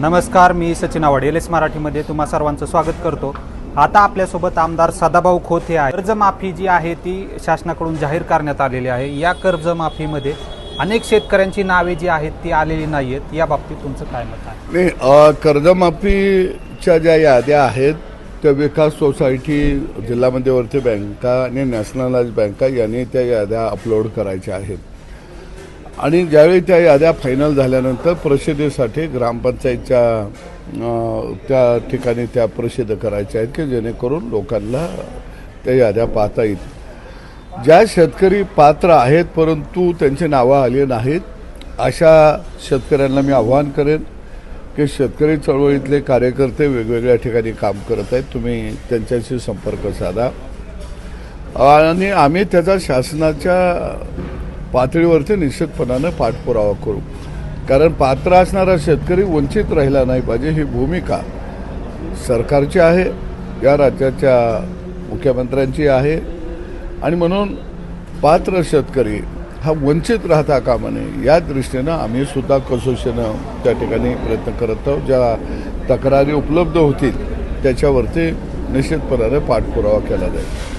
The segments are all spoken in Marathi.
नमस्कार, मी सचिन आवाड LS मराठीमध्ये तुम्हा सर्वांचं स्वागत करतो। आता आपल्यासोबत आमदार सदाभाऊ खोत हे आहे। कर्जमाफी जी आहे ती शासनाकडून जाहीर करण्यात आलेली आहे। या कर्जमाफीमध्ये अनेक शेतकऱ्यांची नावे जी आहेत ती आलेली नाहीत। या बाबतीत तुमचं काय मत आहे? नाही, कर्जमाफीच्या ज्या याद्या आहेत त्या विकास सोसायटी, जिल्हा मध्यवर्ती बँका आणि नॅशनलाइज बँका यांनी त्या याद्या अपलोड करायच्या आहेत आणि ज्यावेळी त्या याद्या फायनल झाल्यानंतर प्रसिद्धीसाठी ग्रामपंचायतच्या त्या ठिकाणी त्या प्रसिद्ध करायच्या आहेत की जेणेकरून लोकांना त्या याद्या पाहता येतील। ज्या शेतकरी पात्र आहेत परंतु त्यांची नावं आली नाहीत अशा शेतकऱ्यांना मी आव्हान करेन की शेतकरी चळवळीतले कार्यकर्ते वेगवेगळ्या ठिकाणी काम करत आहेत, तुम्ही त्यांच्याशी संपर्क साधा आणि आम्ही त्याचा शासनाच्या पातळीवरती निश्चितपणाने पाठपुरावा करू। कारण पात्र असणारा शेतकरी वंचित राहिला नाही पाहिजे ही भूमिका सरकारची आहे, या राज्याच्या मुख्यमंत्र्यांची आहे आणि म्हणून पात्र शेतकरी हा वंचित राहता कामा नये या दृष्टीनं आम्ही सुद्धा कसोशीनं त्या ठिकाणी प्रयत्न करत आहोत। ज्या तक्रारी उपलब्ध होतील त्याच्यावरती निश्चितपणाने पाठपुरावा केला जाईल।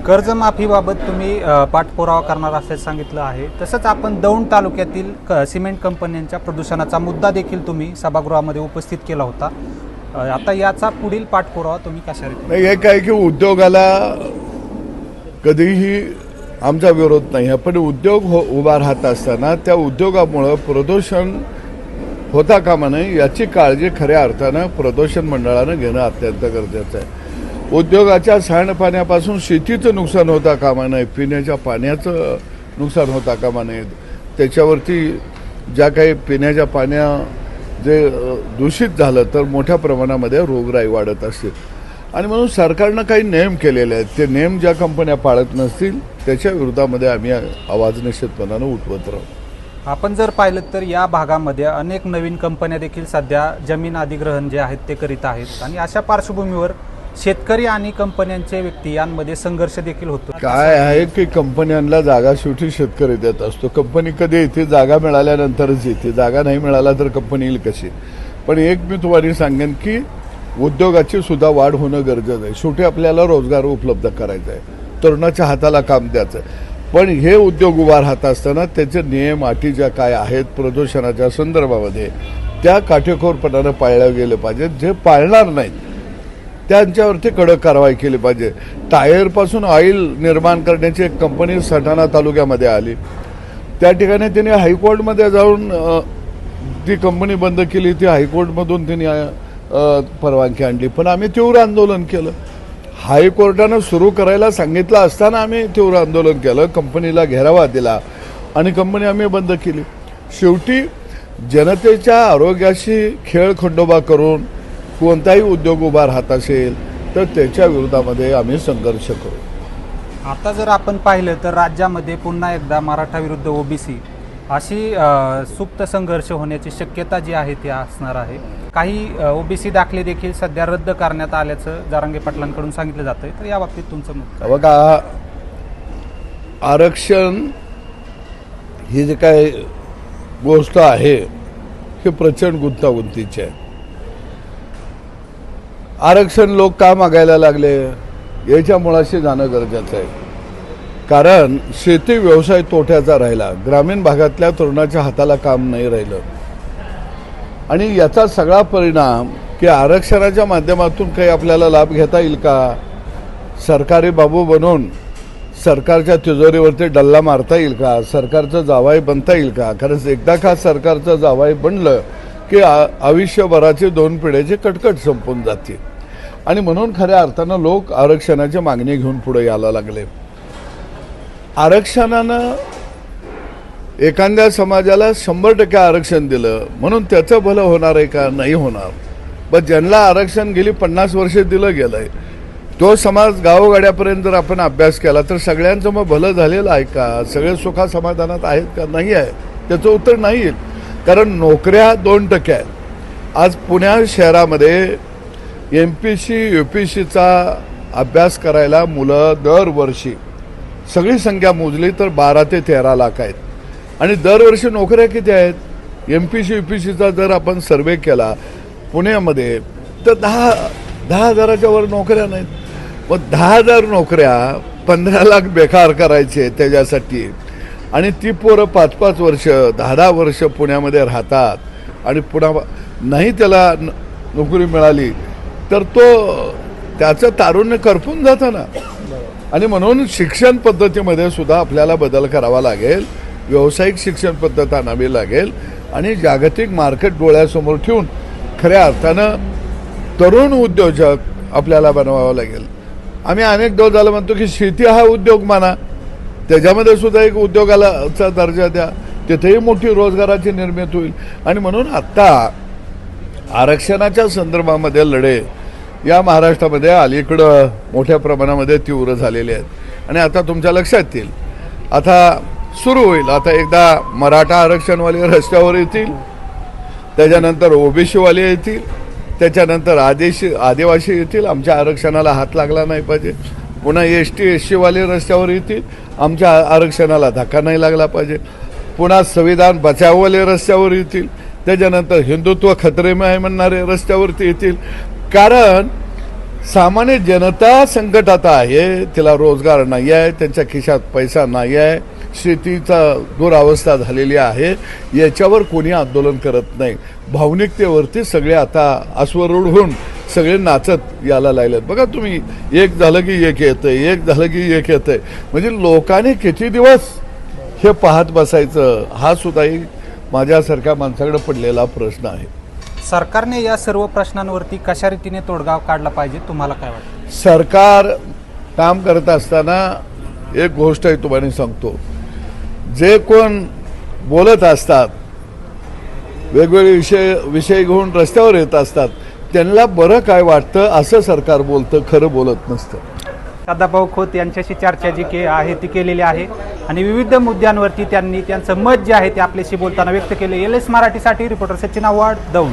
कर्जमाफीबाबत तुम्ही पाठपुरावा करणार असल्याचं सांगितलं आहे। तसंच आपण दौंड तालुक्यातील सिमेंट कंपन्यांच्या प्रदूषणाचा मुद्दा देखील तुम्ही सभागृहामध्ये उपस्थित केला होता। आता याचा पुढील पाठपुरावा तुम्ही कशाने? नाही, हे काय की उद्योगाला कधीही आमचा विरोध नाही, पण उद्योग उभा राहत असताना त्या उद्योगामुळं प्रदूषण होता कामा नये याची काळजी खऱ्या अर्थानं प्रदूषण मंडळानं घेणं अत्यंत गरजेचं आहे। उद्योगाच्या सांडपाण्यापासून शेतीचं नुकसान होता कामा नये, पिण्याच्या पाण्याचं नुकसान होता कामा नये, त्याच्यावरती ज्या काही पिण्याच्या पाण्या जे दूषित झालं तर मोठ्या प्रमाणामध्ये रोगराई वाढत असते आणि म्हणून सरकारनं काही नियम केलेले आहेत, ते नियम ज्या कंपन्या पाळत नसतील त्याच्या विरोधामध्ये आम्ही आवाज निश्चितपणानं उठवत राहू। आपण जर पाहिलं तर या भागामध्ये अनेक नवीन कंपन्या देखील सध्या जमीन अधिग्रहण जे आहेत ते करीत आहेत आणि अशा पार्श्वभूमीवर शेतकरी आणि कंपन्यांचे व्यक्ती यांमध्ये संघर्ष देखील होतो। काय आहे की कंपन्यांना जागा शेवटी शेतकरी देत असतो। कंपनी कधी येते? जागा मिळाल्यानंतरच येते, जागा नाही मिळाला तर कंपनी येईल कशी? पण एक मी तुम्हाला सांगेन की उद्योगाची सुद्धा वाढ होणं गरजेचं आहे। शेवटी आपल्याला रोजगार उपलब्ध करायचा आहे, तरुणाच्या हाताला काम द्यायचं आहे, पण हे उद्योग उभा राहत असताना त्याचे नियम अटी ज्या काय आहेत प्रदूषणाच्या संदर्भामध्ये त्या काटेकोरपणानं पाळल्या गेले पाहिजेत। जे पाळणार नाहीत त्यांच्यावरती कडक कारवाई केली पाहिजे। टायरपासून ऑइल निर्माण करण्याची एक कंपनी सटाणा तालुक्यामध्ये आली, त्या ठिकाणी तिने हायकोर्टमध्ये जाऊन ती कंपनी बंद केली, ती हायकोर्टमधून तिने परवानगी आणली, पण आम्ही तीव्र आंदोलन केलं। हायकोर्टानं सुरू करायला सांगितलं असताना आम्ही तीव्र आंदोलन केलं, कंपनीला घेरावा दिला आणि कंपनी आम्ही बंद केली। शेवटी जनतेच्या आरोग्याशी खेळ खंडोबा करून कोणताही उद्योग उभा राहत असेल तर त्याच्या विरोधामध्ये आम्ही संघर्ष करू। आता जर आपण पाहिलं तर राज्यामध्ये पुन्हा एकदा मराठा विरुद्ध ओबीसी अशी सुप्त संघर्ष होण्याची शक्यता जी आहे ती असणार आहे। काही ओबीसी दाखले देखील सध्या रद्द करण्यात आल्याचं जरांगे पाटलांकडून सांगितलं जातंय, तर या बाबतीत तुमचं मत काय? बघा, आरक्षण ही जी काय गोष्ट आहे ही प्रचंड गुंतागुंतीची आहे। आरक्षण लोक का मागायला लागले याच्या मुळाशी जाणं गरजेचं आहे, कारण शेती व्यवसाय तोट्याचा राहिला, ग्रामीण भागातल्या तरुणाच्या हाताला काम नाही राहिलं आणि याचा सगळा परिणाम की आरक्षणाच्या माध्यमातून काही आपल्याला लाभ घेता येईल का? सरकारी बाबू बनून सरकारच्या तिजोरीवरती डल्ला मारता येईल का? सरकारचं जावाई बनता येईल का? कारण एकदा का सरकारचं जावाई बनलं की आयुष्यभराची 2 पिढ्याची कटकट संपून जाते आणि म्हणून खऱ्या अर्थानं लोक आरक्षणाची मागणी घेऊन पुढे यायला लागले। आरक्षणानं एखाद्या समाजाला 100% आरक्षण दिलं म्हणून त्याचं भलं होणार आहे का? नाही होणार। पण ज्यांना आरक्षण गेली 50 वर्षे दिलं गेलंय तो समाज गावोगाड्यापर्यंत जर आपण अभ्यास केला तर सगळ्यांचं मग भलं झालेलं आहे का? सगळे सुखा समाधानात आहेत का? नाही आहे। त्याचं उत्तर नाही येईल, कारण नोकऱ्या 2% आहेत। आज पुण्या शहरामध्ये MPC UPCचा अभ्यास करायला मुलं दरवर्षी सगळी संख्या मोजली तर 12 ते 13 लाख आहेत आणि दरवर्षी नोकऱ्या किती आहेत? MPC UPCचा जर आपण सर्वे केला पुण्यामध्ये तर 10,000च्या वर नोकऱ्या नाहीत. मग 10,000 नोकऱ्या 15 लाख बेकार करायचे त्याच्यासाठी, आणि ती पोरं 5-5 वर्ष 10-10 वर्ष पुण्यामध्ये राहतात आणि पुन्हा नाही त्याला नोकरी मिळाली तर त्याचं तारुण्य करपून जातं ना. आणि म्हणून शिक्षण पद्धतीमध्ये सुद्धा आपल्याला बदल करावा लागेल, व्यावसायिक शिक्षण पद्धत आणावी लागेल आणि जागतिक मार्केट डोळ्यासमोर ठेवून खऱ्या अर्थानं तरुण उद्योजक आपल्याला बनवावं लागेल. आम्ही अनेक दिवस झालं म्हणतो की शेती हा उद्योग माना, त्याच्यामध्ये सुद्धा एक उद्योगाचा दर्जा द्या, तिथेही मोठी रोजगाराची निर्मिती होईल. आणि म्हणून आत्ता आरक्षणाच्या संदर्भामध्ये लढे या महाराष्ट्रामध्ये अलीकडं मोठ्या प्रमाणामध्ये तीव्र झालेले आहेत. आणि आता तुमच्या लक्षात येईल, आता सुरू होईल, आता एकदा मराठा आरक्षणवाले रस्त्यावर येतील, त्याच्यानंतर OBCवाले येतील, त्याच्यानंतर आदिवासी येतील, आमच्या आरक्षणाला हात लागला नाही पाहिजे. पुन्हा ST SC वाले रस्त्यावर येतील, आमच्या आरक्षणाला धक्का नाही लागला पाहिजे. पुन्हा संविधान बचाववाले रस्त्यावर येतील, त्याच्यानंतर हिंदुत्व खतरे में आहे म्हणणारे रस्त्यावरती येतील. कारण सामान्य जनता संकटात आहे, तिला रोजगार नाही आहे, त्यांच्या खिशात पैसा नाही आहे, शेतीचा दुरावस्था झालेली आहे. याच्यावर कोणी आंदोलन करत नाही. भावनिकतेवरती सगळे आता अस्वरूढ होऊन सगळे नाचत यायला लागलेत. बघा तुम्ही, एक झालं की एक येतंय, एक झालं की एक येतंय. म्हणजे लोकांनी किती दिवस हे पाहत बसायचं, हा सुद्धा एक माझ्यासारख्या माणसाकडे पडलेला प्रश्न आहे. सरकारने या सर्व प्रश्नांवरती कशा रीतीने तोडगा काढला पाहिजे, तुम्हाला काय वाटतं? सरकार काम करत असताना एक गोष्ट आहे तुम्हाला सांगतो, जे कोण बोलत असतात, वेगवेगळे विषय घेऊन रस्त्यावर येत असतात, त्यांना बरं काय वाटतं असं सरकार बोलतं, खरं बोलत नसतं. सदाभाऊ खोत यांच्याशी चर्चा जी आहे ती केलेली आहे आणि विविध मुद्द्यांवरती त्यांनी त्यांचं मत जे आहे ते आपल्याशी बोलताना व्यक्त केले. LS मराठीसाठी रिपोर्टर सचिन आव्हाड, दौंड.